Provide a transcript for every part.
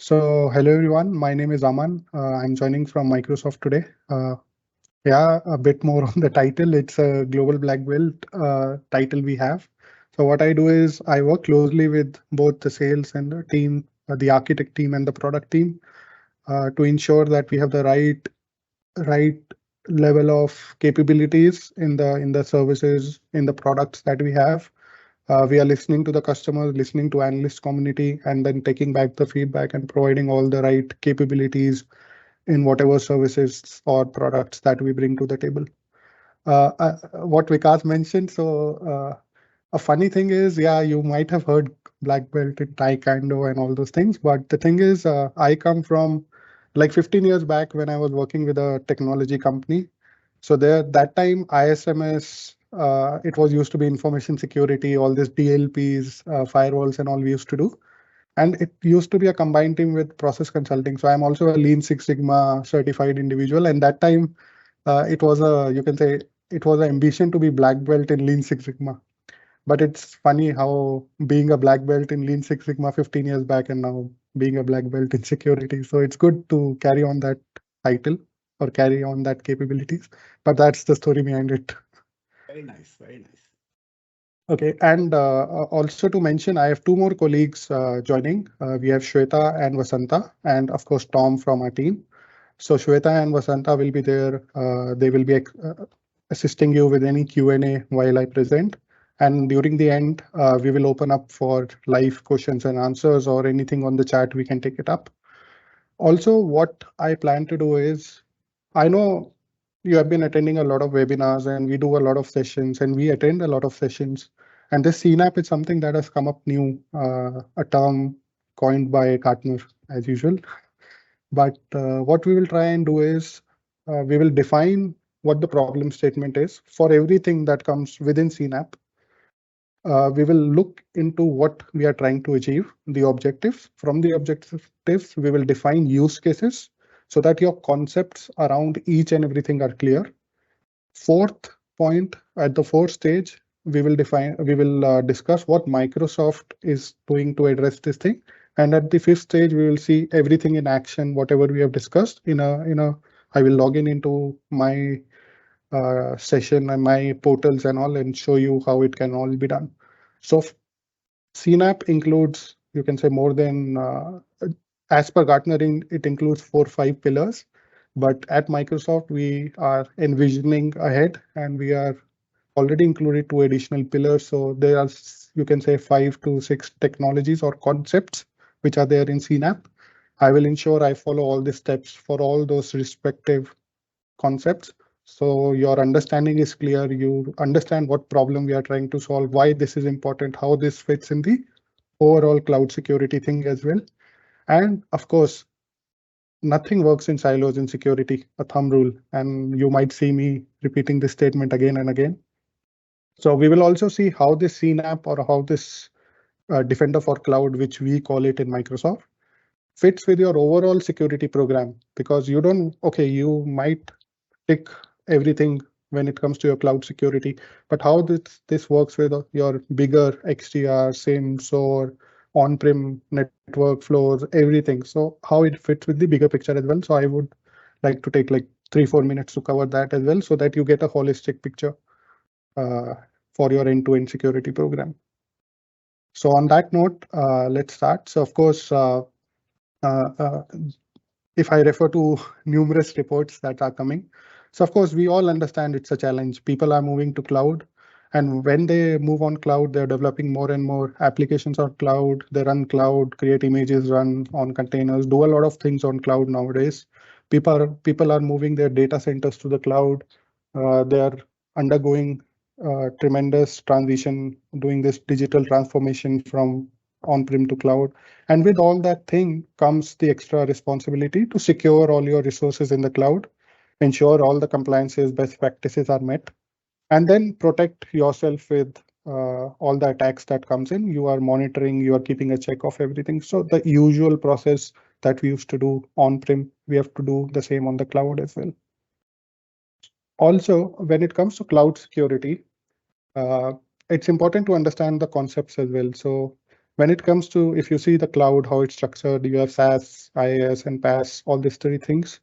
Hello everyone, my name is Aman. I'm joining from Microsoft today. Yeah, a bit more on the title. It's a global black belt title we have. So what I do is I work closely with both the sales and the team, the architect team and the product team, to ensure that we have the right level of capabilities in the services, in the products that we have. We are listening to the customers, listening to analyst community, and then taking back the feedback and providing all the right capabilities in whatever services or products that we bring to the table. What Vikas mentioned, a funny thing is, yeah, you might have heard black belt in Taekwondo and all those things, but the thing is, I come from like 15 years back when I was working with a technology company. So there, that time ISMS, it was used to be information security, all these DLPs, firewalls, and all we used to do. And it used to be a combined team with process consulting. So I'm also a Lean Six Sigma certified individual. And that time, it was you can say, it was an ambition to be black belt in Lean Six Sigma. But it's funny how being a black belt in Lean Six Sigma 15 years back and now being a black belt in security. So it's good to carry on that title or carry on that capabilities. But that's the story behind it. Very nice, very nice. Okay, and also to mention, I have two more colleagues joining. We have Shweta and Vasanta, and of course Tom from our team. So Shweta and Vasanta will be there. They will be assisting you with any Q&A while I present. And during the end, we will open up for live questions and answers or anything on the chat, we can take it up. Also, what I plan to do is, I know you have been attending a lot of webinars and we do a lot of sessions and we attend a lot of sessions. And this CNAPP is something that has come up new, a term coined by Gartner as usual. But what we will try and do is we will define what the problem statement is for everything that comes within CNAPP. We will look into what we are trying to achieve, the objectives. From the objectives, we will define use cases so that your concepts around each and everything are clear. Fourth point, at the fourth stage, we will discuss what Microsoft is doing to address this thing. And at the fifth stage, we will see everything in action, whatever we have discussed I will log into my session and my portals and all and show you how it can all be done. So CNAPP includes, you can say, more than, as per Gartner, it includes 4 or 5 pillars. But at Microsoft, we are envisioning ahead and we are already included 2 additional pillars. So there are, you can say, 5 to 6 technologies or concepts which are there in CNAPP. I will ensure I follow all the steps for all those respective concepts. So your understanding is clear. You understand what problem we are trying to solve, why this is important, how this fits in the overall cloud security thing as well. And of course, nothing works in silos in security, a thumb rule. And you might see me repeating this statement again and again. So we will also see how this CNAPP or how this Defender for Cloud, which we call it in Microsoft, fits with your overall security program. Because you might tick everything when it comes to your cloud security, but how this works with your bigger XDR, SIEM, SOAR, on-prem network flows, everything. So how it fits with the bigger picture as well. So I would like to take like 3-4 minutes to cover that as well, so that you get a holistic picture for your end-to-end security program. So on that note, let's start. So of course, if I refer to numerous reports that are coming, so of course, we all understand it's a challenge. People are moving to cloud. And when they move on cloud, they're developing more and more applications on cloud. They run cloud, create images, run on containers, do a lot of things on cloud nowadays. People are moving their data centers to the cloud. They are undergoing tremendous transition, doing this digital transformation from on-prem to cloud. And with all that thing comes the extra responsibility to secure all your resources in the cloud, ensure all the compliances, best practices are met, and then protect yourself with all the attacks that comes in. You are monitoring, you are keeping a check of everything. So the usual process that we used to do on-prem, we have to do the same on the cloud as well. Also, when it comes to cloud security, it's important to understand the concepts as well. So when it comes to, if you see the cloud, how it's structured, you have SaaS, IaaS, and PaaS, all these three things.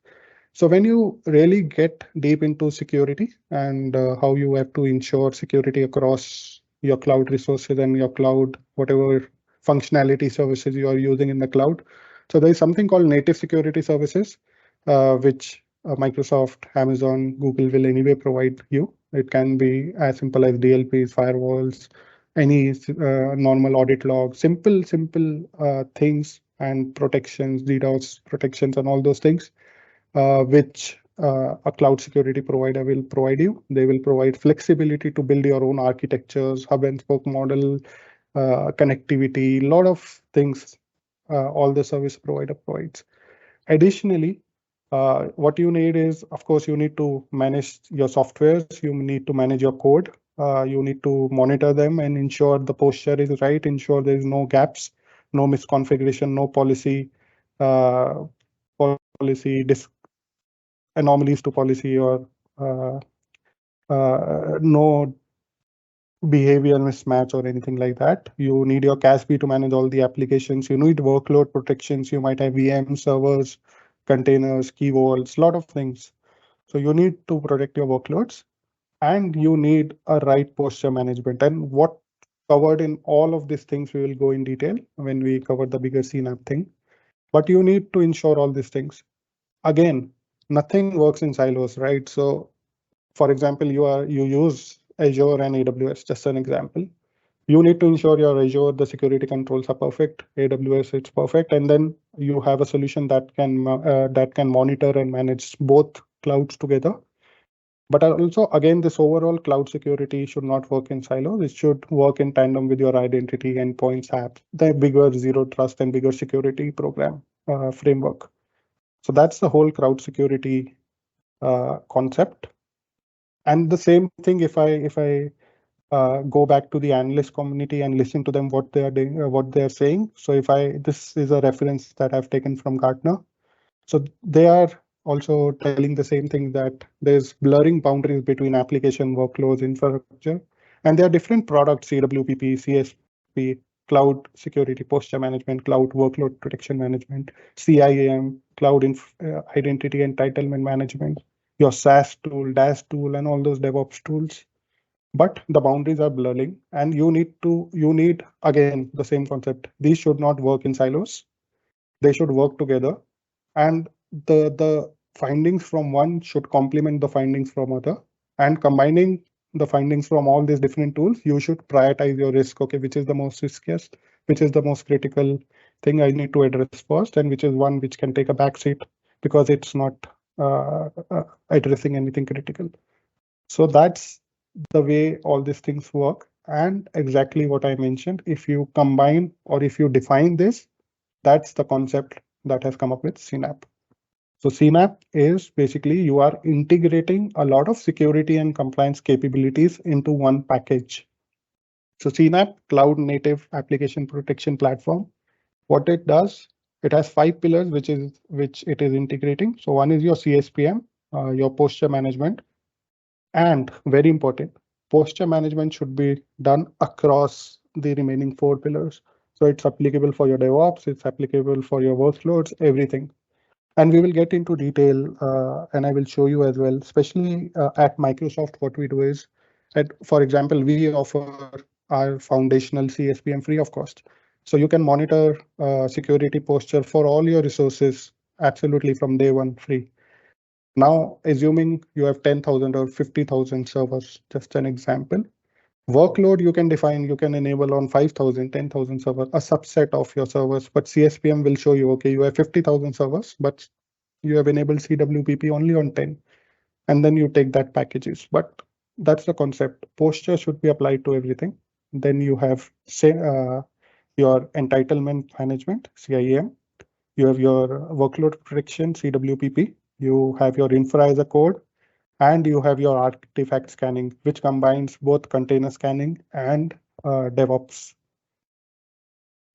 So when you really get deep into security and how you have to ensure security across your cloud resources and your cloud, whatever functionality services you are using in the cloud. So there is something called native security services, which Microsoft, Amazon, Google will anyway provide you. It can be as simple as DLPs, firewalls, any normal audit log, simple things and protections, DDoS protections and all those things, which a cloud security provider will provide you. They will provide flexibility to build your own architectures, hub and spoke model, connectivity, a lot of things all the service provider provides. Additionally, what you need is, of course, you need to manage your softwares, you need to manage your code, you need to monitor them and ensure the posture is right, ensure there is no gaps, no misconfiguration, no uh, policy anomalies to policy, or uh, no behavior mismatch or anything like that. You need your CASB to manage all the applications. You need workload protections. You might have VM servers, containers, key vaults, a lot of things. So you need to protect your workloads, and you need a right posture management. And what covered in all of these things, we will go in detail when we cover the bigger CNAPP thing. But you need to ensure all these things. Again, nothing works in silos, right? So for example, you use Azure and AWS, just an example. You need to ensure your Azure, the security controls are perfect, AWS, it's perfect, and then you have a solution that can monitor and manage both clouds together. But also, again, this overall cloud security should not work in silos. It should work in tandem with your identity, endpoints, apps, the bigger zero trust and bigger security program framework. So that's the whole cloud security concept. And the same thing, if I go back to the analyst community and listen to them what they are doing, what they are saying. So this is a reference that I've taken from Gartner. So they are also telling the same thing, that there's blurring boundaries between application, workloads, infrastructure, and there are different products: CWPP, CSP, cloud security posture management, cloud workload protection management, CIAM, identity entitlement management, your SaaS tool, DAS tool, and all those DevOps tools. But the boundaries are blurring, and you need, again, the same concept. These should not work in silos. They should work together, and the findings from one should complement the findings from other, and combining the findings from all these different tools, you should prioritize your risk. Okay, which is the most riskiest, which is the most critical thing I need to address first, and which is one which can take a back seat because it's not addressing anything critical. So that's the way all these things work. And exactly what I mentioned, if you combine or if you define this, that's the concept that has come up with CNAPP. So CNAPP is basically you are integrating a lot of security and compliance capabilities into one package. So CNAPP, Cloud Native Application Protection Platform, what it does, it has 5 pillars which it is integrating. So one is your CSPM, your posture management. And very important, posture management should be done across the remaining 4 pillars. So it's applicable for your DevOps, it's applicable for your workloads, everything. And we will get into detail, and I will show you as well, especially at Microsoft, what we do is, for example, we offer our foundational CSPM free of cost. So you can monitor security posture for all your resources absolutely from day one free. Now, assuming you have 10,000 or 50,000 servers, just an example, workload you can define, you can enable on 5,000, 10,000 servers, a subset of your servers, but CSPM will show you, okay, you have 50,000 servers, but you have enabled CWPP only on 10, and then you take that packages. But that's the concept. Posture should be applied to everything. Then you have your entitlement management, CIEM. You have your workload protection, CWPP. You have your infra as a code, and you have your artifact scanning, which combines both container scanning and DevOps.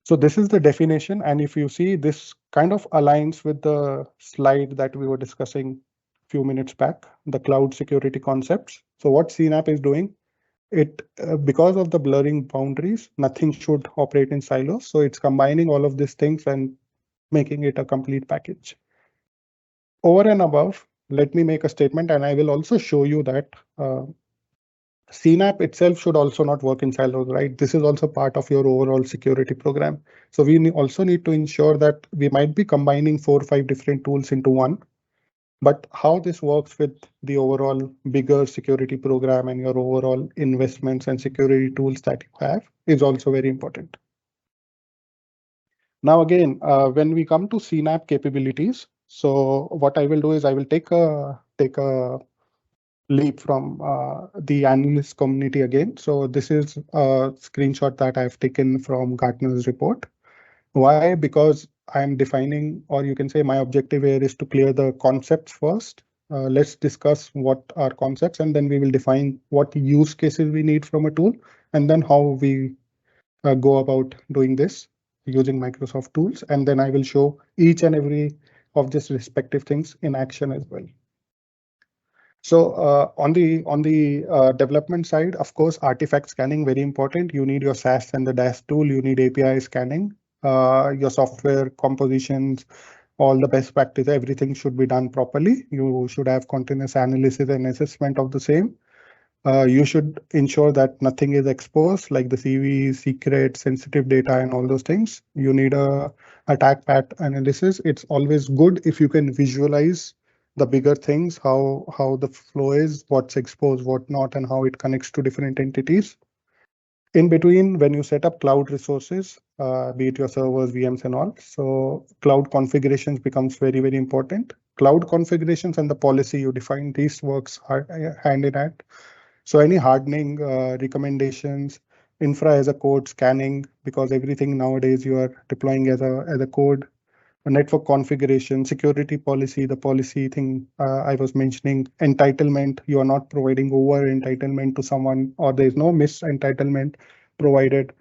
So this is the definition. And if you see, this kind of aligns with the slide that we were discussing a few minutes back, the cloud security concepts. So what CNAPP is doing, because of the blurring boundaries, nothing should operate in silos. So it's combining all of these things and making it a complete package. Over and above, let me make a statement, and I will also show you that CNAPP itself should also not work in silos, right? This is also part of your overall security program. So we also need to ensure that we might be combining 4 or 5 different tools into one, but how this works with the overall bigger security program and your overall investments and security tools that you have is also very important. Now, again, when we come to CNAPP capabilities, so what I will do is I will take a leap from the analyst community again. So this is a screenshot that I've taken from Gartner's report. Why? Because I'm defining, or you can say my objective here is to clear the concepts first. Let's discuss what are concepts, and then we will define what use cases we need from a tool, and then how we go about doing this using Microsoft tools. And then I will show each and every of these respective things in action as well. So on the development side, of course, artifact scanning, very important. You need your SAS and the DAS tool. You need API scanning. Your software compositions, all the best practice, everything should be done properly. You should have continuous analysis and assessment of the same. You should ensure that nothing is exposed, like the CV, secret, sensitive data, and all those things. You need a attack path analysis. It's always good if you can visualize the bigger things, how the flow is, what's exposed, what not, and how it connects to different entities. In between, when you set up cloud resources, be it your servers, VMs, and all, so cloud configurations becomes very, very important. Cloud configurations and the policy you define, these works hand in hand. So any hardening recommendations, infra as a code scanning, because everything nowadays you are deploying as a code, a network configuration, security policy, the policy thing I was mentioning, entitlement, you are not providing over entitlement to someone, or there is no mis-entitlement provided.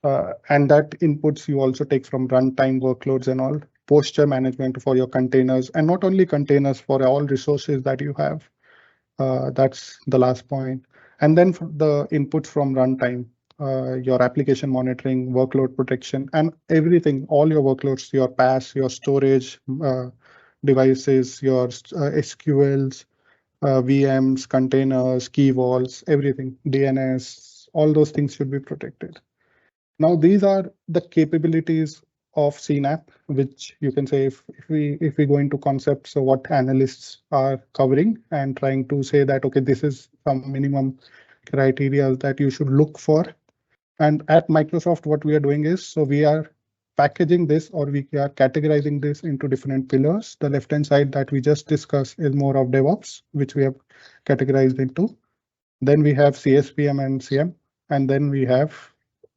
And that inputs you also take from runtime workloads and all, posture management for your containers, and not only containers, for all resources that you have. That's the last point. And then the inputs from runtime, your application monitoring, workload protection, and everything, all your workloads, your PaaS, your storage devices, your SQLs, VMs, containers, key vaults, everything, DNS, all those things should be protected. Now, these are the capabilities of CNAPP, which you can say if we go into concepts, so what analysts are covering and trying to say that, okay, this is some minimum criteria that you should look for. And at Microsoft, what we are doing is, so we are packaging this, or we are categorizing this into different pillars. The left-hand side that we just discussed is more of DevOps, which we have categorized into. Then we have CSPM and CM, and then we have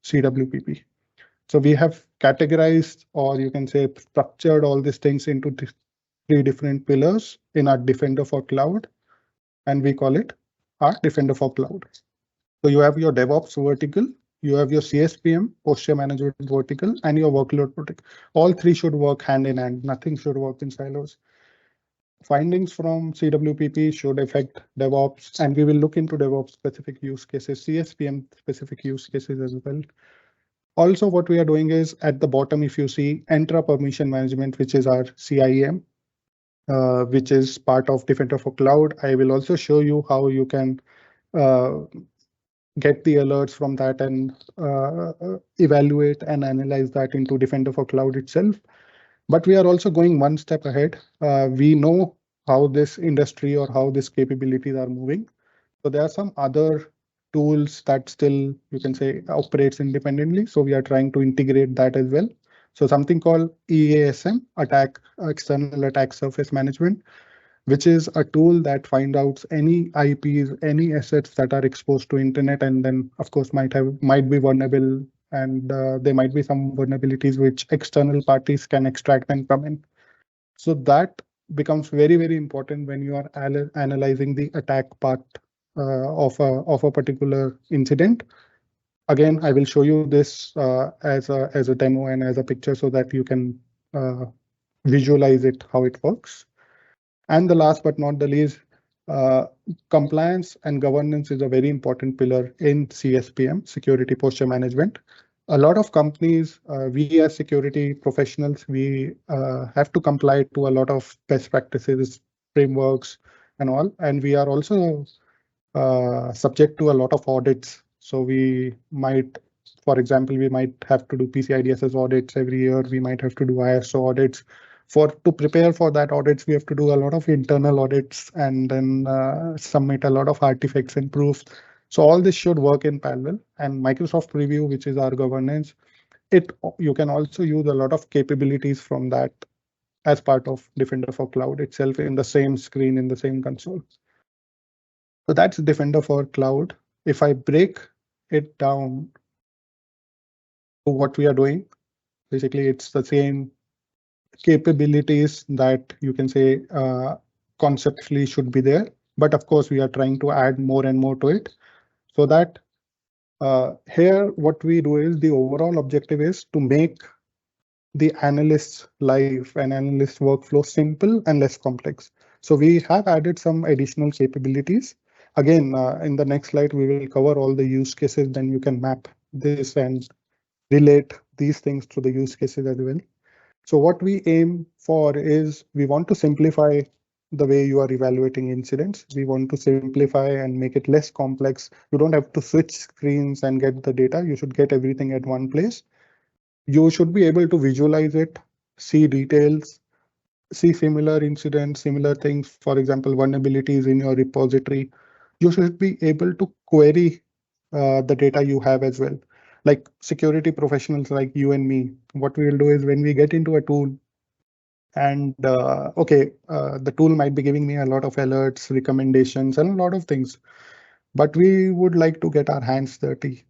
CWPP. So we have categorized, or you can say structured, all these things into 3 different pillars in our Defender for Cloud, and we call it our Defender for Cloud. So you have your DevOps vertical, you have your CSPM, posture management vertical, and your workload protect. All 3 should work hand in hand. Nothing should work in silos. Findings from CWPP should affect DevOps, and we will look into DevOps specific use cases, CSPM specific use cases as well. Also, what we are doing is at the bottom, if you see Entra Permission Management, which is our CIEM, which is part of Defender for Cloud. I will also show you how you can get the alerts from that and evaluate and analyze that into Defender for Cloud itself. But we are also going one step ahead. We know how this industry or how these capabilities are moving. So there are some other tools that still, you can say, operates independently. So we are trying to integrate that as well. So something called EASM, External Attack Surface Management, which is a tool that finds out any IPs, any assets that are exposed to internet, and then of course might be vulnerable, and there might be some vulnerabilities which external parties can extract and come in. So that becomes very, very important when you are analyzing the attack part of a particular incident. Again, I will show you this as a demo and as a picture so that you can visualize it, how it works. And the last but not the least, compliance and governance is a very important pillar in CSPM, security posture management. A lot of companies, we as security professionals, we have to comply to a lot of best practices, frameworks, and all. And we are also subject to a lot of audits. So we might, for example, we might have to do PCI DSS audits every year. We might have to do ISO audits. To prepare for that audits, we have to do a lot of internal audits and then submit a lot of artifacts and proofs. So all this should work in parallel. And Microsoft Preview, which is our governance, you can also use a lot of capabilities from that as part of Defender for Cloud itself in the same screen, in the same console. So that's Defender for Cloud. If I break it down to what we are doing, basically it's the same capabilities that you can say conceptually should be there. But of course, we are trying to add more and more to it so that here what we do is the overall objective is to make the analyst's life and analyst workflow simple and less complex. So we have added some additional capabilities. Again, in the next slide, we will cover all the use cases. Then you can map this and relate these things to the use cases as well. So what we aim for is we want to simplify the way you are evaluating incidents. We want to simplify and make it less complex. You don't have to switch screens and get the data. You should get everything at one place. You should be able to visualize it, see details, see similar incidents, similar things, for example, vulnerabilities in your repository. You should be able to query the data you have as well. Like security professionals like you and me, what we will do is when we get into a tool and the tool might be giving me a lot of alerts, recommendations, and a lot of things, but we would like to get our hands dirty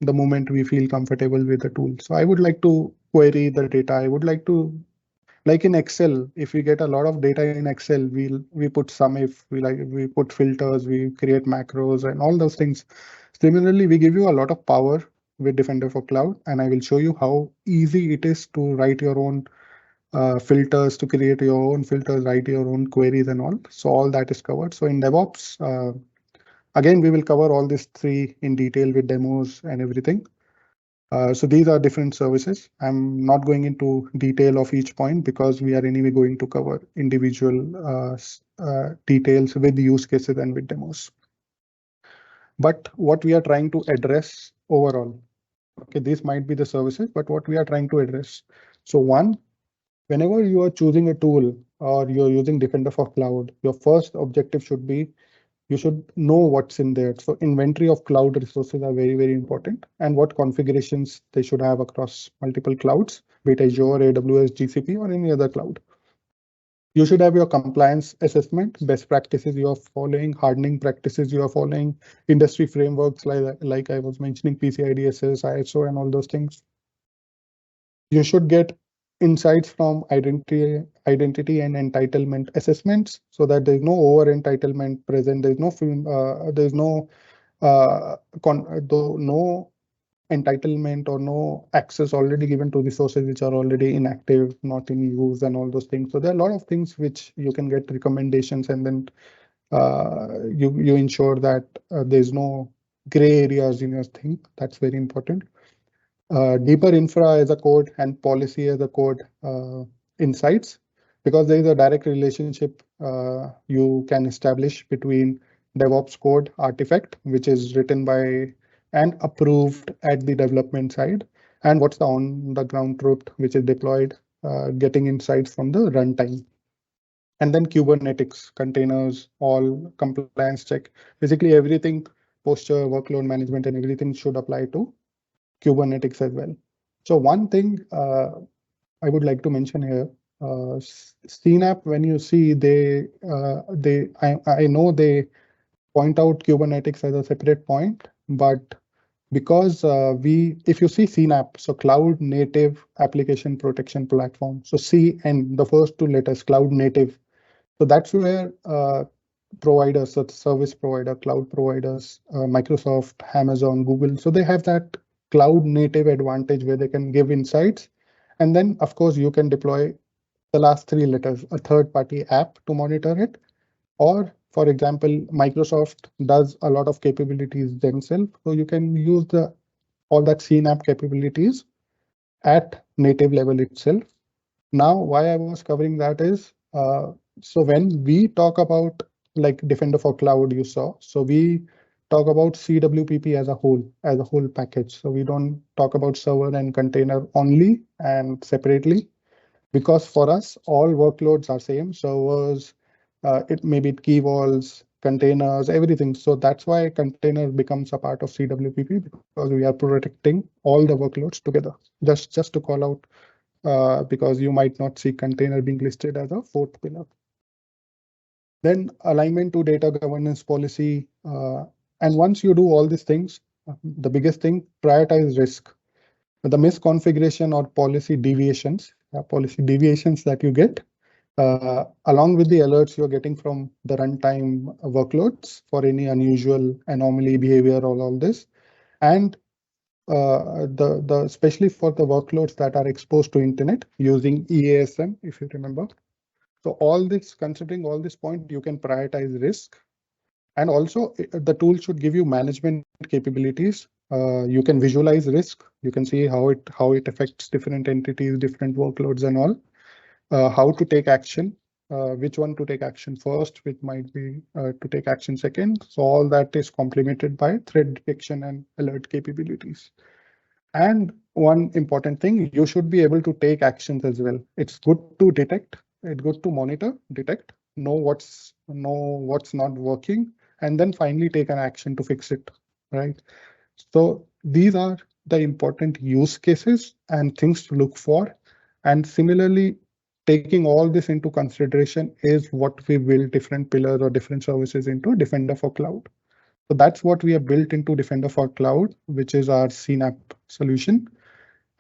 the moment we feel comfortable with the tool. So I would like to query the data. I would like to, like in Excel, if we get a lot of data in Excel, we put sum if, we put filters, we create macros and all those things. Similarly, we give you a lot of power with Defender for Cloud, and I will show you how easy it is to write your own filters, to create your own filters, write your own queries and all. So all that is covered. So in DevOps, again, we will cover all these three in detail with demos and everything. So these are different services. I'm not going into detail of each point because we are anyway going to cover individual details with use cases and with demos. But what we are trying to address overall, okay, these might be the services, but what we are trying to address. So one, whenever you are choosing a tool or you're using Defender for Cloud, your first objective should be you should know what's in there. So inventory of cloud resources are very, very important, and what configurations they should have across multiple clouds, be it Azure, AWS, GCP, or any other cloud. You should have your compliance assessment, best practices you are following, hardening practices you are following, industry frameworks like I was mentioning, PCI DSS, ISO, and all those things. You should get insights from identity and entitlement assessments so that there's no over entitlement present. There's no entitlement or no access already given to resources which are already inactive, not in use, and all those things. So there are a lot of things which you can get recommendations, and then you ensure that there's no gray areas in your thing. That's very important. Deeper infra as a code and policy as a code insights, because there is a direct relationship you can establish between DevOps code artifact, which is written by and approved at the development side, and what's the on the ground truth, which is deployed, getting insights from the runtime. And then Kubernetes, containers, all compliance check, basically everything, posture, workload management, and everything should apply to Kubernetes as well. So one thing I would like to mention here, CNAPP, when you see I know they point out Kubernetes as a separate point, but because if you see CNAPP, so Cloud Native Application Protection Platform, so C and the first two letters, Cloud Native. So that's where providers, so service provider, cloud providers, Microsoft, Amazon, Google, so they have that cloud native advantage where they can give insights. And then, of course, you can deploy the last three letters, a third party app to monitor it, or For example, Microsoft does a lot of capabilities themselves, so you can use all that CNAPP capabilities at native level itself. Now, why I was covering that is, so when we talk about like Defender for Cloud, you saw, so we talk about CWPP as a whole package. So we don't talk about server and container only and separately, because for us, all workloads are same, servers, it may be key vaults, containers, everything. So that's why container becomes a part of CWPP, because we are protecting all the workloads together. Just to call out, because you might not see container being listed as a fourth pillar. Then alignment to data governance policy. And once you do all these things, the biggest thing, prioritize risk. The misconfiguration or policy deviations that you get, along with the alerts you're getting from the runtime workloads for any unusual anomaly behavior or all this. And especially for the workloads that are exposed to internet using EASM, if you remember. So all this, considering all this point, you can prioritize risk. And also the tool should give you management capabilities. You can visualize risk. You can see how it affects different entities, different workloads and all. How to take action, which one to take action first, which might be to take action second. So all that is complemented by threat detection and alert capabilities. And one important thing, you should be able to take actions as well. It's good to detect, it's good to monitor, detect, know what's not working, and then finally take an action to fix it, right? So these are the important use cases and things to look for. And similarly, taking all this into consideration is what we build different pillars or different services into Defender for Cloud. So that's what we have built into Defender for Cloud, which is our CNAPP solution.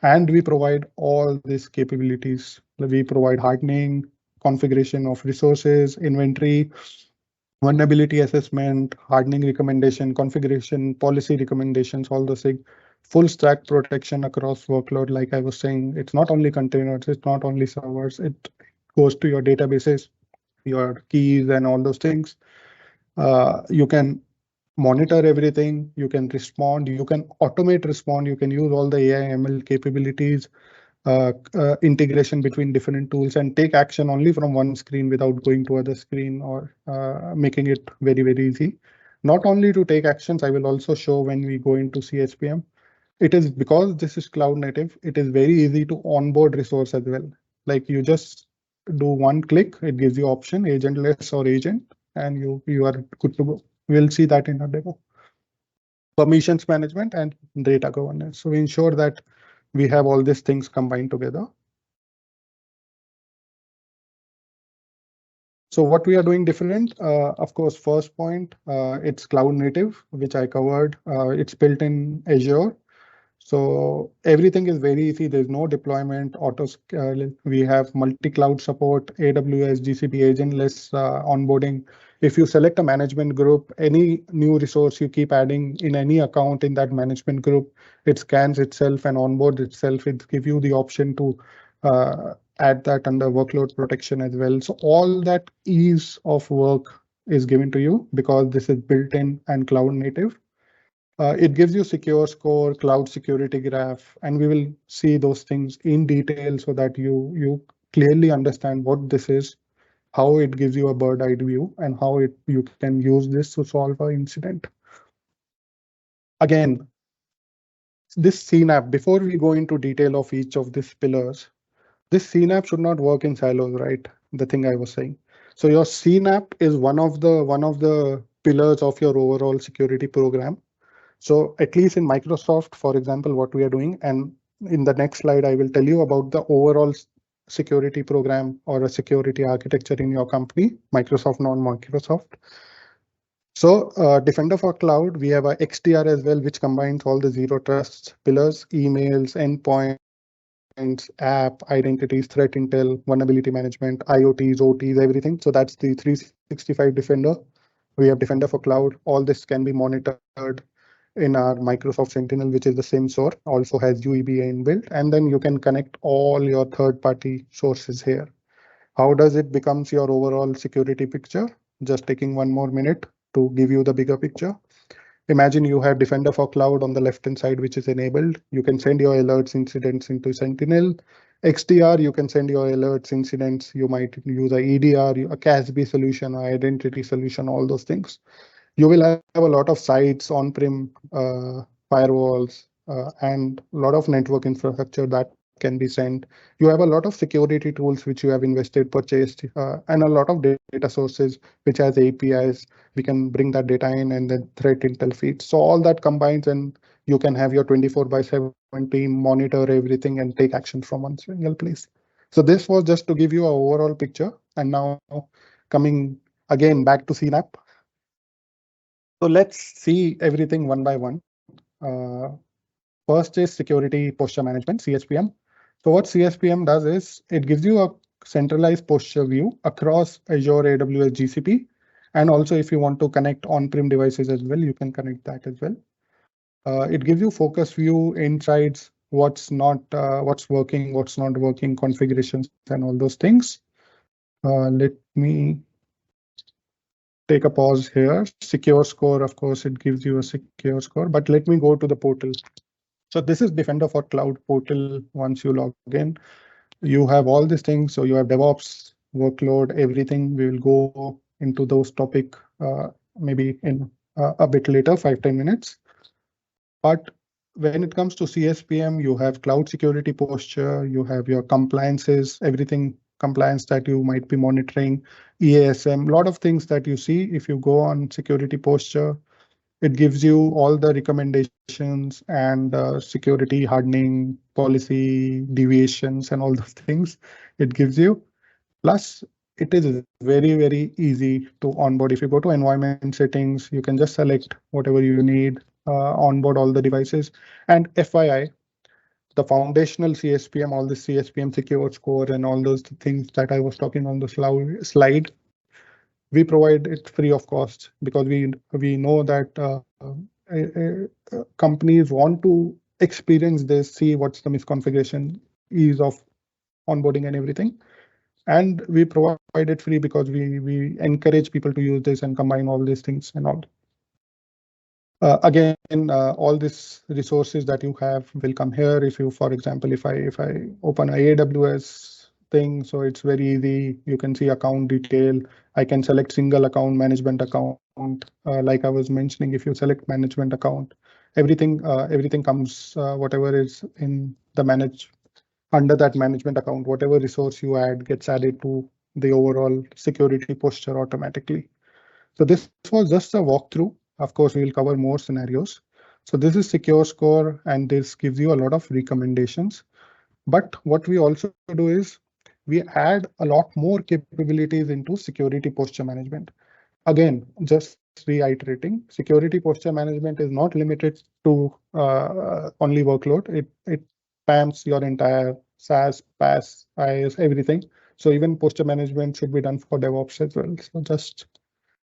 And we provide all these capabilities. We provide hardening, configuration of resources, inventory, vulnerability assessment, hardening recommendation, configuration, policy recommendations, all those things. Full stack protection across workload. Like I was saying, it's not only containers, it's not only servers, it goes to your databases, your keys and all those things. You can monitor everything, you can respond, you can automate respond, you can use all the AI ML capabilities, integration between different tools, and take action only from one screen without going to other screen, or making it very, very easy. Not only to take actions, I will also show when we go into CSPM. It is because this is cloud native, it is very easy to onboard resource as well. Like you just do one click, it gives you option agentless or agent, and you are good to go. We'll see that in our demo. Permissions management and data governance. So we ensure that we have all these things combined together. So what we are doing different, of course, first point, it's cloud native, which I covered. It's built in Azure. So everything is very easy. There's no deployment, we have multi-cloud support, AWS, GCP, agentless onboarding. If you select a management group, any new resource you keep adding in any account in that management group, it scans itself and onboards itself. It gives you the option to add that under workload protection as well. So all that ease of work is given to you because this is built in and cloud native. It gives you secure score, cloud security graph, and we will see those things in detail so that you clearly understand what this is, how it gives you a bird-eye view, and how you can use this to solve an incident. Again, this CNAPP, before we go into detail of each of these pillars, this CNAPP should not work in silos, right? The thing I was saying. So your CNAPP is one of the pillars of your overall security program. So at least in Microsoft, for example, what we are doing, and in the next slide, I will tell you about the overall security program or a security architecture in your company, Microsoft, non-Microsoft. So Defender for Cloud, we have a XDR as well, which combines all the zero trust pillars, emails, endpoints, app, identities, threat intel, vulnerability management, IoTs, OTs, everything. So that's the 365 Defender. We have Defender for Cloud. All this can be monitored in our Microsoft Sentinel, which is the same source, also has UEBA inbuilt, and then you can connect all your third-party sources here. How does it becomes your overall security picture? just taking one more minute to give you the bigger picture. Imagine you have Defender for Cloud on the left-hand side, which is enabled. You can send your alerts incidents into Sentinel. XDR, you can send your alerts incidents. You might use a EDR, a CASB solution, or identity solution, all those things. You will have a lot of sites, on-prem firewalls, and a lot of network infrastructure that can be sent. You have a lot of security tools which you have invested, purchased, and a lot of data sources which has APIs. We can bring that data in and then threat intel feeds. So all that combines and you can have your 24/7 team monitor everything and take action from one single place. So this was just to give you an overall picture. And now coming again back to CNAPP. So let's see everything one by one. First is security posture management, CSPM. So what CSPM does is it gives you a centralized posture view across Azure, AWS, GCP. And also if you want to connect on-prem devices as well, you can connect that as well. It gives you focus view, insights, what's working, what's not working, configurations, and all those things. Let me take a pause here. Secure score, of course, it gives you a secure score, but let me go to the portal. So this is Defender for Cloud portal. Once you log in, you have all these things. So you have DevOps, workload, everything. We will go into those topic maybe in a bit later, 5-10 minutes. But when it comes to CSPM, you have cloud security posture, you have your compliances, everything compliance that you might be monitoring, EASM, a lot of things that you see if you go on security posture. It gives you all the recommendations and security hardening, policy deviations, and all those things it gives you. Plus, it is very, very easy to onboard. If you go to environment settings, you can just select whatever you need, onboard all the devices. And FYI, the foundational CSPM, all the CSPM secure score and all those things that I was talking on the slide, we provide it free of cost because we know that companies want to experience this, see what's the misconfiguration, ease of onboarding and everything. And we provide it free because we encourage people to use this and combine all these things and all. Again, all these resources that you have will come here. If you, for example, if I open a AWS thing, so it's very easy. You can see account detail. I can select single account, management account. Like I was mentioning, if you select management account, everything comes, whatever is in the under that management account, whatever resource you add gets added to the overall security posture automatically. So this was just a walkthrough. Of course, we will cover more scenarios. So this is secure score, and this gives you a lot of recommendations. But what we also do is we add a lot more capabilities into security posture management. Again, just reiterating, security posture management is not limited to only workload. It spans your entire SaaS, PaaS, IaaS, everything. So even posture management should be done for DevOps as well. So just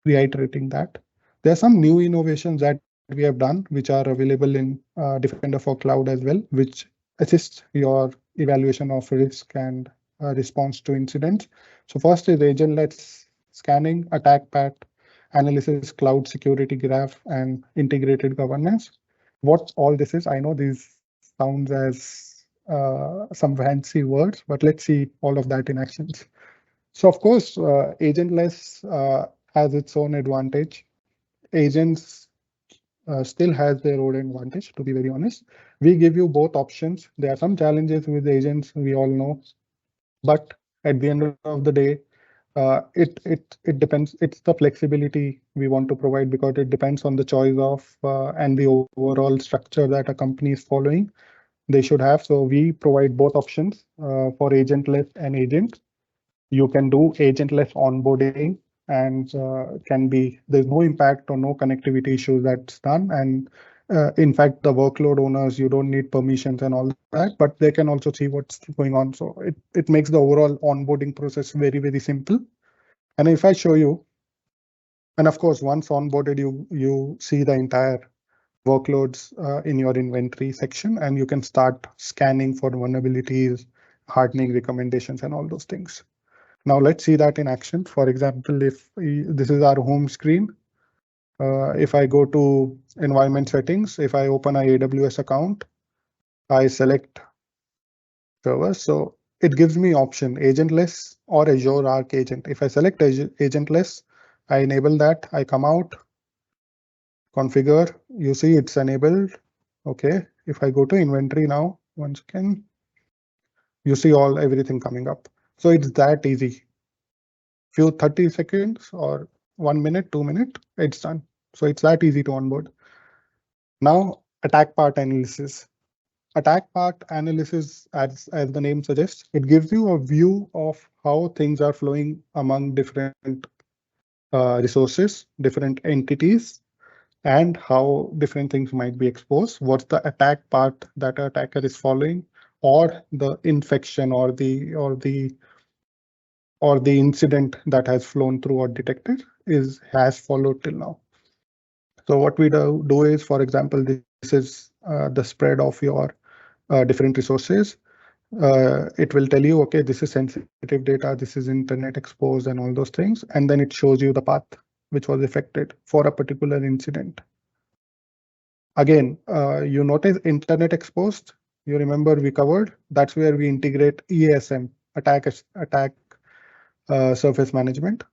reiterating that. There are some new innovations that we have done, which are available in Defender for Cloud as well, which assist your evaluation of risk and response to incidents. So first is agentless scanning, attack path analysis, cloud security graph, and integrated governance. What all this is, I know these sounds as some fancy words, but let's see all of that in actions. So of course, agentless has its own advantage. Agents still has their own advantage, to be very honest. We give you both options. There are some challenges with agents, we all know, but at the end of the day, it depends. It's the flexibility we want to provide because it depends on the choice of and the overall structure that a company is following. They should have. So we provide both options for agentless and agent. You can do agentless onboarding and there's no impact or no connectivity issues that's done. And in fact, the workload owners, you don't need permissions and all that, but they can also see what's going on. So it makes the overall onboarding process very, very simple. And if I show you, and of course, once onboarded, you see the entire workloads in your inventory section, and you can start scanning for vulnerabilities, hardening recommendations, and all those things. Now let's see that in action. For example, if this is our home screen, if I go to environment settings, if I open a AWS account, I select servers. So it gives me option agentless or Azure Arc Agent. If I select agentless, I enable that. I come out, configure. You see it's enabled. Okay. If I go to inventory now, once again, you see everything coming up. So it's that easy. Few 30 seconds or 1 minute, 2 minutes, it's done. So it's that easy to onboard. Now, attack path analysis. Attack path analysis, as the name suggests, it gives you a view of how things are flowing among different resources, different entities, and how different things might be exposed. What's the attack path that an attacker is following, or the infection, or the incident that has flown through or detected has followed till now. So what we do is, for example, this is the spread of your different resources. It will tell you, okay, this is sensitive data, this is internet exposed and all those things. And then it shows you the path which was affected for a particular incident. Again, you notice internet exposed. You remember we covered, that's where we integrate EASM, attack surface management,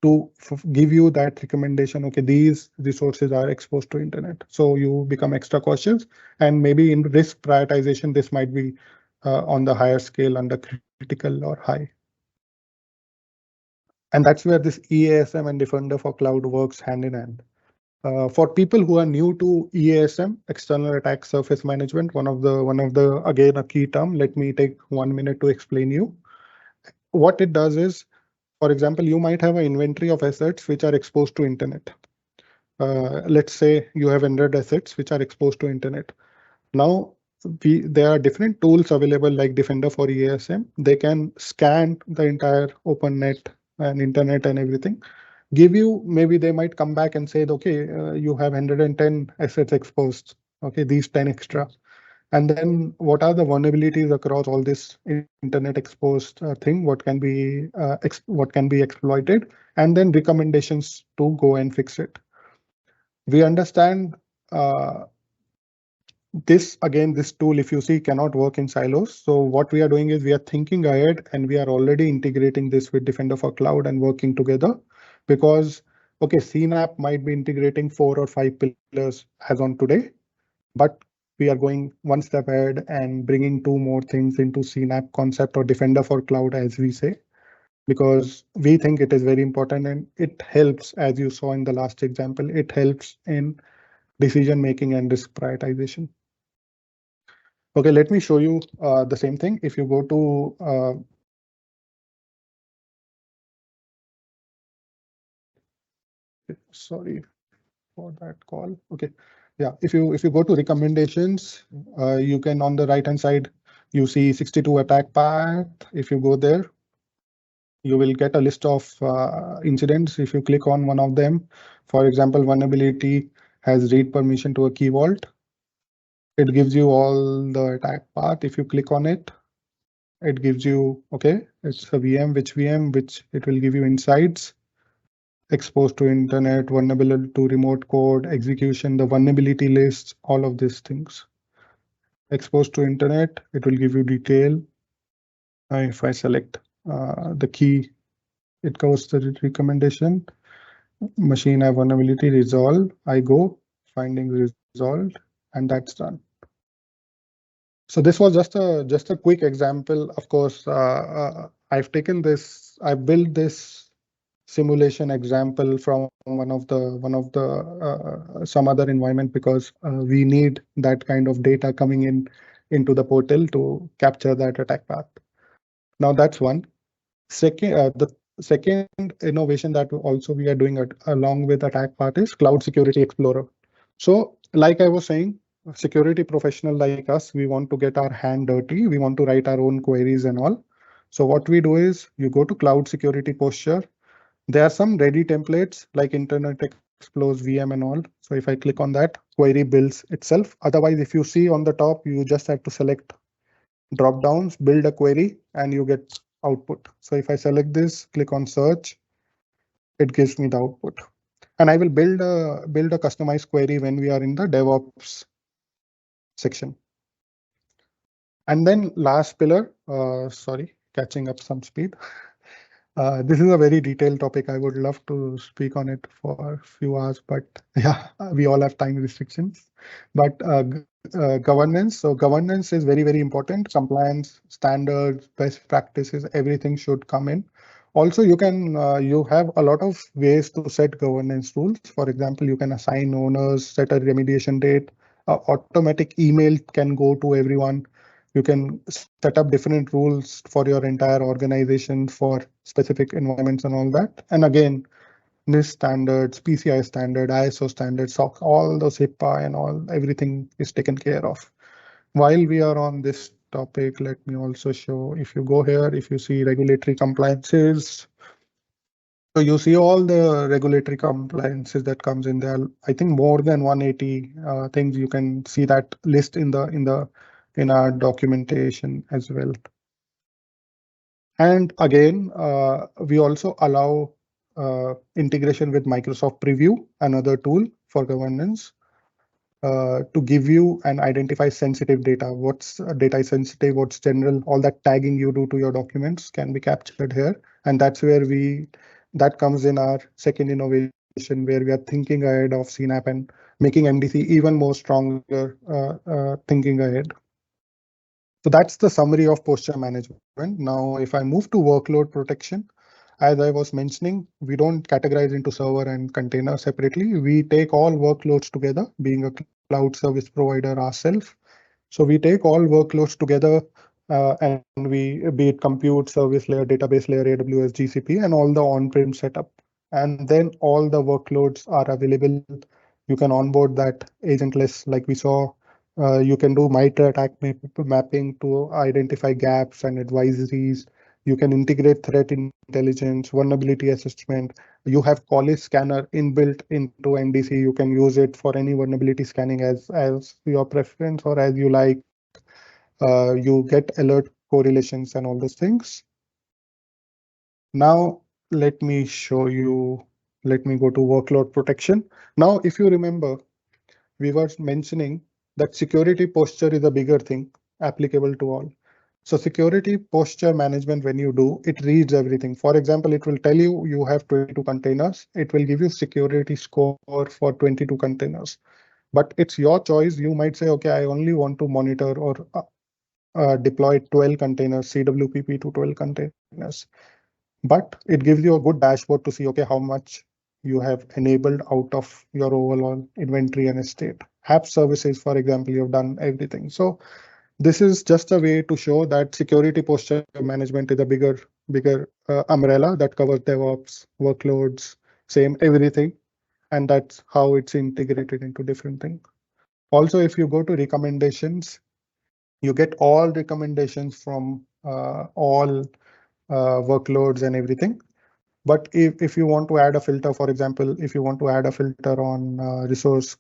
to give you that recommendation. Okay, these resources are exposed to internet. So you become extra cautious, and maybe in risk prioritization, this might be on the higher scale under critical or high. And that's where this EASM and Defender for Cloud works hand in hand. For people who are new to EASM, external attack surface management, one of the again a key term. Let me take 1 minute to explain you. What it does is, for example, you might have an inventory of assets which are exposed to internet. Let's say you have 100 assets which are exposed to internet. Now, there are different tools available like Defender for EASM. They can scan the entire open net and internet and everything. Give you, maybe they might come back and say, okay, you have 110 assets exposed. Okay, these 10 extra. And then what are the vulnerabilities across all this internet exposed thing? What can be exploited? And then recommendations to go and fix it. We understand this tool, if you see, cannot work in silos. So what we are doing is we are thinking ahead, and we are already integrating this with Defender for Cloud and working together, because okay, CNAPP might be integrating 4 or 5 pillars as on today, but we are going one step ahead and bringing 2 more things into CNAPP concept, or Defender for Cloud, as we say, because we think it is very important, and it helps, as you saw in the last example, it helps in decision making and risk prioritization. Okay, let me show you the same thing. If you go to sorry for that call. Okay, yeah. If you go to recommendations, you can, on the right hand side, you see 62 attack path. If you go there, you will get a list of incidents. If you click on one of them, for example, vulnerability has read permission to a key vault. It gives you all the attack path. If you click on it, it gives you, okay, it's a VM, which it will give you insights. Exposed to internet, vulnerable to remote code, execution, the vulnerability lists, all of these things. Exposed to internet, it will give you detail. If I select the key, it goes to the recommendation. Machine vulnerability resolve. I go findings resolved, and that's done. So this was just a quick example. Of course, I've built this simulation example from one of the some other environment, because we need that kind of data coming into the portal to capture that attack path. Now that's one. Second, the second innovation that also we are doing along with attack path is Cloud Security Explorer. So like I was saying, security professional like us, we want to get our hand dirty. We want to write our own queries and all. So what we do is you go to Cloud Security Posture. There are some ready templates like Internet Explorer, VM and all. So if I click on that, query builds itself. Otherwise, if you see on the top, you just have to select drop downs, build a query, and you get output. So if I select this, click on search, it gives me the output. And I will build a customized query when we are in the DevOps section. And then last pillar, sorry, catching up some speed. This is a very detailed topic. I would love to speak on it for a few hours, but yeah, we all have time restrictions. But governance. So governance is very, very important. Compliance, standards, best practices, everything should come in. Also, you have a lot of ways to set governance rules. For example, you can assign owners, set a remediation date, automatic email can go to everyone. You can set up different rules for your entire organization for specific environments and all that. And again, NIST standards, PCI standard, ISO standards, SOC, all those HIPAA and all, everything is taken care of. While we are on this topic, let me also show, if you go here, if you see regulatory compliances, so you see all the regulatory compliances that comes in there. I think more than 180 things. You can see that list in our documentation as well. And again, we also allow integration with Microsoft Preview, another tool for governance, to give you and identify sensitive data. What's data is sensitive, what's general, all that tagging you do to your documents can be captured here. And that's where that comes in our second innovation, where we are thinking ahead of CNAPP and making MDC even more stronger, thinking ahead. So that's the summary of posture management. Now, if I move to workload protection, as I was mentioning, we don't categorize into server and container separately. We take all workloads together, being a cloud service provider ourselves. So we take all workloads together and we be it compute, service layer, database layer, AWS, GCP, and all the on-prem setup. And then all the workloads are available. You can onboard that agentless, like we saw. You can do MITRE attack mapping to identify gaps and advisories. You can integrate threat intelligence, vulnerability assessment. You have Qualys scanner inbuilt into MDC. You can use it for any vulnerability scanning as your preference or as you like. You get alert correlations and all those things. Now, let me show you. Let me go to workload protection. Now, if you remember, we were mentioning that security posture is a bigger thing applicable to all. So security posture management, when you do, it reads everything. For example, it will tell you have 22 containers. It will give you security score for 22 containers. But it's your choice. You might say, okay, I only want to monitor or deploy 12 containers, CWPP to 12 containers. But it gives you a good dashboard to see, okay, how much you have enabled out of your overall inventory and estate. App services, for example, you've done everything. So this is just a way to show that security posture management is a bigger umbrella that covers DevOps, workloads, same everything. And that's how it's integrated into different things. Also, if you go to recommendations, you get all recommendations from all workloads and everything. But if you want to add a filter, for example, if you want to add a filter on resource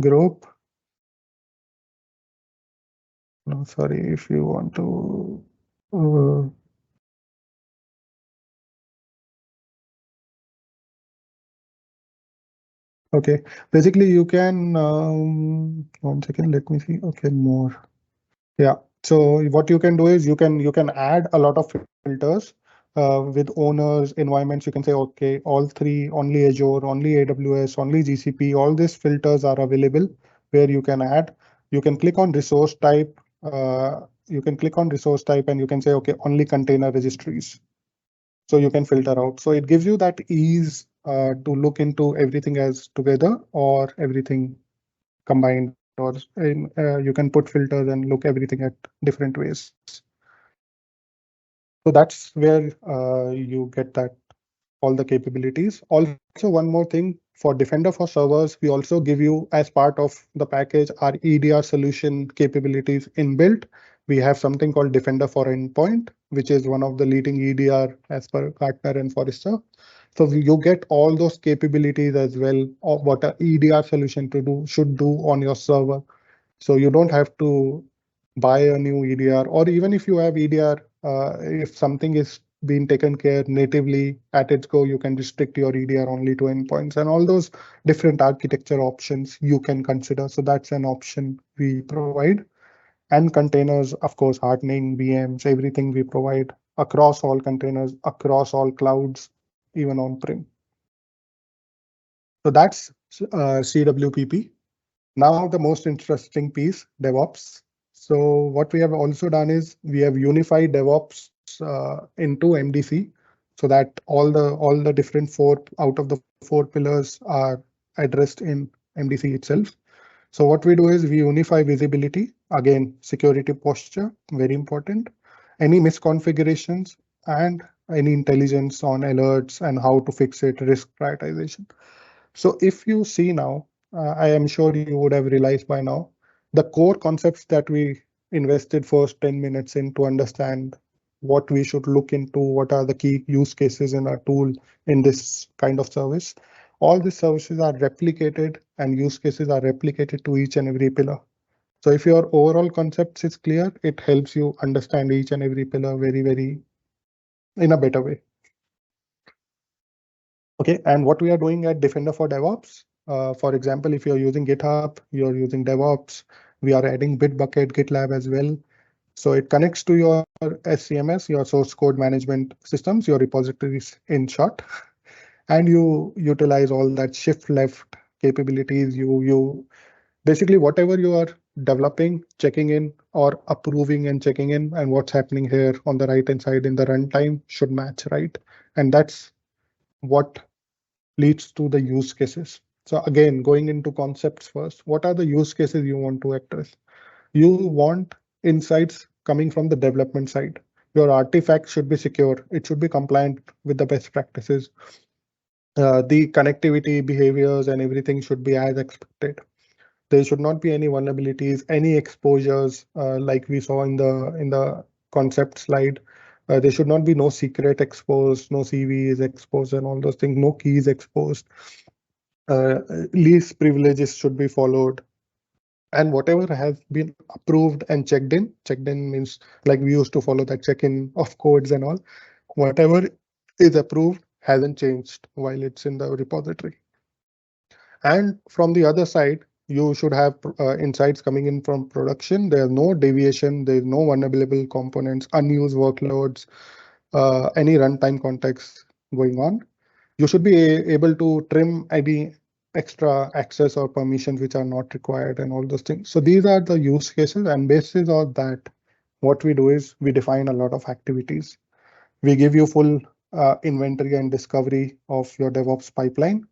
group, no, sorry, if you want to okay, basically you can 1 second, let me see. Okay, more. Yeah. So what you can do is you can add a lot of filters with owners, environments. You can say, okay, all three, only Azure, only AWS, only GCP, all these filters are available where you can add. You can click on resource type. You can click on resource type and you can say, okay, only container registries. So you can filter out. So it gives you that ease to look into everything as together or everything combined, or you can put filters and look everything at different ways. So that's where you get that all the capabilities. Also, one more thing, for Defender for servers, we also give you, as part of the package, our EDR solution capabilities inbuilt. We have something called Defender for Endpoint, which is one of the leading EDR as per Gartner and Forrester. So you get all those capabilities as well of what a EDR solution should do on your server. So you don't have to buy a new EDR, or even if you have EDR, if something is being taken care natively at its go, you can restrict your EDR only to endpoints, and all those different architecture options you can consider. So that's an option we provide. And containers, of course, hardening, VMs, everything we provide across all containers, across all clouds, even on-prem. So that's CWPP. Now the most interesting piece, DevOps. So what we have also done is we have unified DevOps into MDC, so that all the different four out of the four pillars are addressed in MDC itself. So what we do is we unify visibility, again, security posture, very important, any misconfigurations and any intelligence on alerts and how to fix it, risk prioritization. So if you see now, I am sure you would have realized by now, the core concepts that we invested first 10 minutes in to understand what we should look into, what are the key use cases in our tool in this kind of service. All these services are replicated and use cases are replicated to each and every pillar. So if your overall concepts is clear, it helps you understand each and every pillar very in a better way. Okay, and what we are doing at Defender for DevOps, for example, if you're using GitHub, you're using DevOps, we are adding Bitbucket, GitLab as well. So it connects to your SCMS, your source code management systems, your repositories in short, and you utilize all that shift left capabilities. You basically whatever you are developing, checking in or approving and checking in, and what's happening here on the right hand side in the runtime should match, right? And that's what leads to the use cases. So again, going into concepts first, what are the use cases you want to address? You want insights coming from the development side. Your artifact should be secure. It should be compliant with the best practices. The connectivity behaviors and everything should be as expected. There should not be any vulnerabilities, any exposures like we saw in the concept slide. There should not be no secret exposed, no CVs exposed, and all those things. No keys exposed. Least privileges should be followed, and whatever has been approved and checked in. Checked in means like we used to follow that check-in of codes and all. Whatever is approved hasn't changed while it's in the repository. And from the other side, you should have insights coming in from production. There's no deviation, there's no vulnerable components, unused workloads, any runtime context going on. You should be able to trim any extra access or permissions which are not required and all those things. So these are the use cases, and basis of that, what we do is we define a lot of activities. We give you full inventory and discovery of your DevOps pipeline.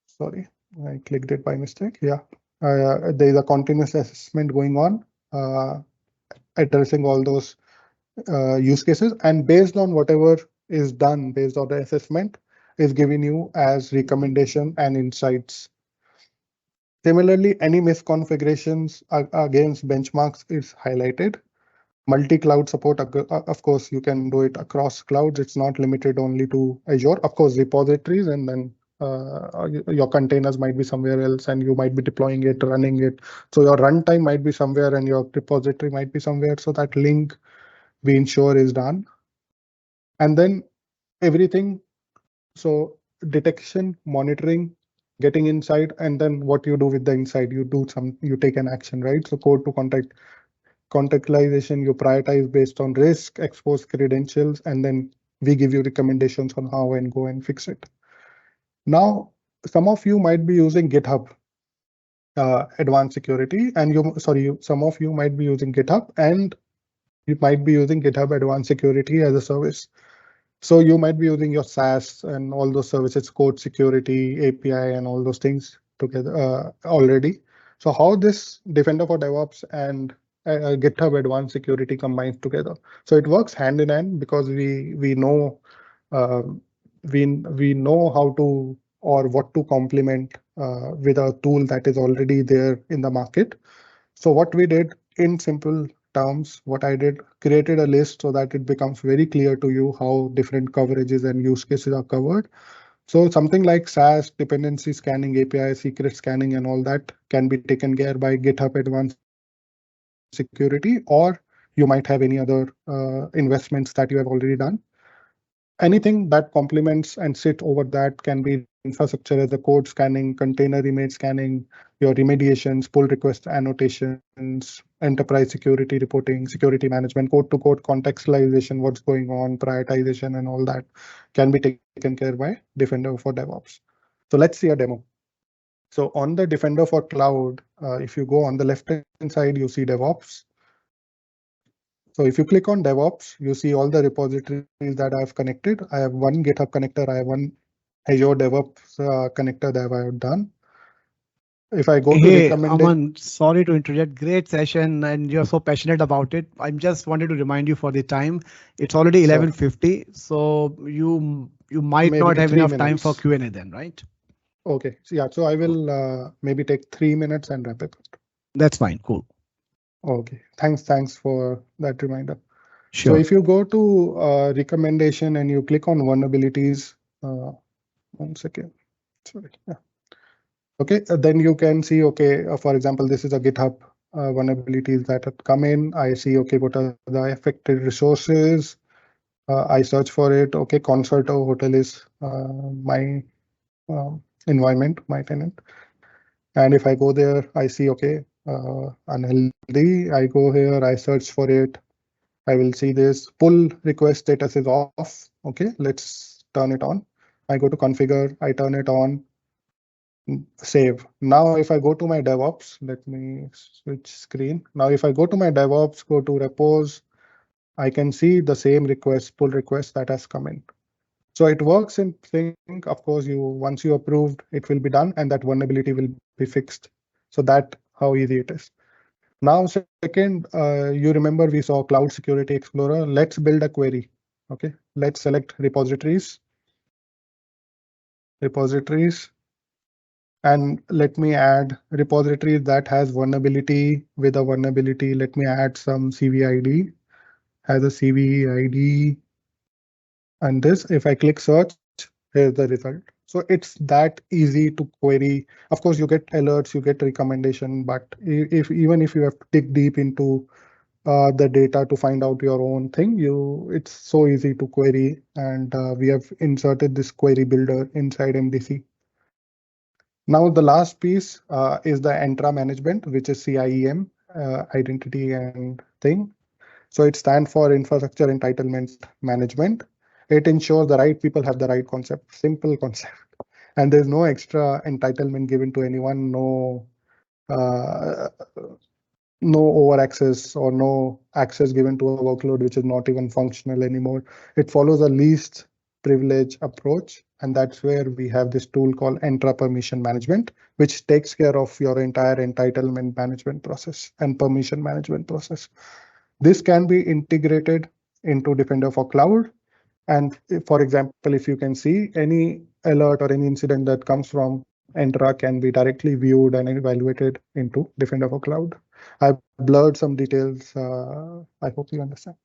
Sorry, I clicked it by mistake. Yeah, there is a continuous assessment going on, addressing all those use cases, and based on whatever is done, based on the assessment, is given you as recommendation and insights. Similarly, any misconfigurations against benchmarks is highlighted. Multi-cloud support, of course, you can do it across clouds. It's not limited only to Azure. Of course, repositories, and then your containers might be somewhere else, and you might be deploying it, running it. So your runtime might be somewhere, and your repository might be somewhere. So that link we ensure is done. And then everything. So detection, monitoring, getting insight, and then what you do with the insight, you take an action, right? So code to contact contextualization, you prioritize based on risk, expose credentials, and then we give you recommendations on how and go and fix it. Now, some of you might be using GitHub advanced security, and some of you might be using GitHub, and you might be using GitHub advanced security as a service. So you might be using your SaaS and all those services, code security, API, and all those things together already. So how this Defender for DevOps and GitHub Advanced Security combines together? So it works hand in hand because we know we know how to or what to complement with a tool that is already there in the market. So what we did in simple terms, what I did, created a list so that it becomes very clear to you how different coverages and use cases are covered. So something like SaaS, dependency scanning, API, secret scanning, and all that can be taken care by GitHub Advanced Security. security, or you might have any other investments that you have already done. Anything that complements and sit over that can be infrastructure as a code scanning, container image scanning, your remediations, pull request annotations, enterprise security reporting, security management, code to code contextualization, what's going on, prioritization, and all that can be taken care by Defender for DevOps. So let's see a demo. So on the Defender for Cloud, if you go on the left-hand side, you see DevOps. So if you click on DevOps, you see all the repositories that I've connected. I have one GitHub connector. I have one Azure DevOps connector that I have done. If I go to recommended, Aman, sorry to interject. Great session, and you're so passionate about it. I just wanted to remind you for the time. It's already 11:50, so you might not have enough time for Q&A then, right? Okay, so yeah, so I will maybe take 3 minutes and wrap it up. That's fine. Cool. Okay, thanks for that reminder. Sure. So if you go to recommendation and you click on vulnerabilities, 1 second. Sorry. Yeah. Okay, then you can see, okay, for example, this is a GitHub vulnerabilities that have come in. I see, okay, what are the affected resources? I search for it. Okay, Concerto Hotel is my environment, my tenant. And if I go there, I see, okay, unhealthy. I go here, I search for it. I will see this pull request status is off. Okay, let's turn it on. I go to configure, I turn it on, save. Now, if I go to my DevOps, let me switch screen. Now, if I go to my DevOps, go to repos, I can see the same request, pull request that has come in. So it works in sync. Of course, once you approved, it will be done and that vulnerability will be fixed. So that's how easy it is. Now, second, you remember we saw Cloud Security Explorer. Let's build a query. Okay, let's select repositories. And let me add repositories that has vulnerability with a vulnerability. Let me add some CVID, has a CVID. And this, if I click search, here's the result. So it's that easy to query. Of course, you get alerts, you get recommendation, but even if you have to dig deep into the data to find out your own thing, it's so easy to query. And we have inserted this query builder inside MDC. Now, the last piece is the Entra management, which is CIEM, identity and thing. So it stands for Infrastructure Entitlement Management. It ensures the right people have the right concept, simple concept. And there's no extra entitlement given to anyone, no over access or no access given to a workload which is not even functional anymore. It follows a least privilege approach. And that's where we have this tool called Entra Permission Management, which takes care of your entire entitlement management process and permission management process. This can be integrated into Defender for Cloud. And for example, if you can see any alert or any incident that comes from Entra can be directly viewed and evaluated into Defender for Cloud. I've blurred some details. I hope you understand.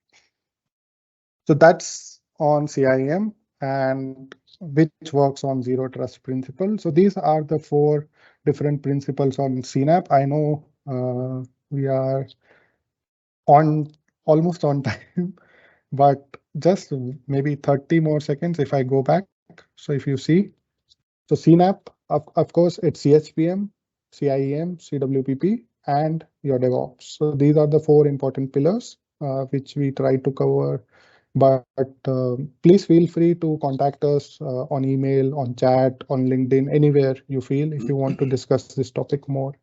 So that's on CIEM and which works on zero trust principle. So these are the 4 different principles on CNAPP. I know we are almost on time, but just maybe 30 more seconds if I go back. So if you see, so CNAPP, of course, it's CSPM, CIEM, CWPP, and your DevOps. So these are the 4 important pillars which we try to cover. But please feel free to contact us on email, on chat, on LinkedIn, anywhere you feel if you want to discuss this topic more.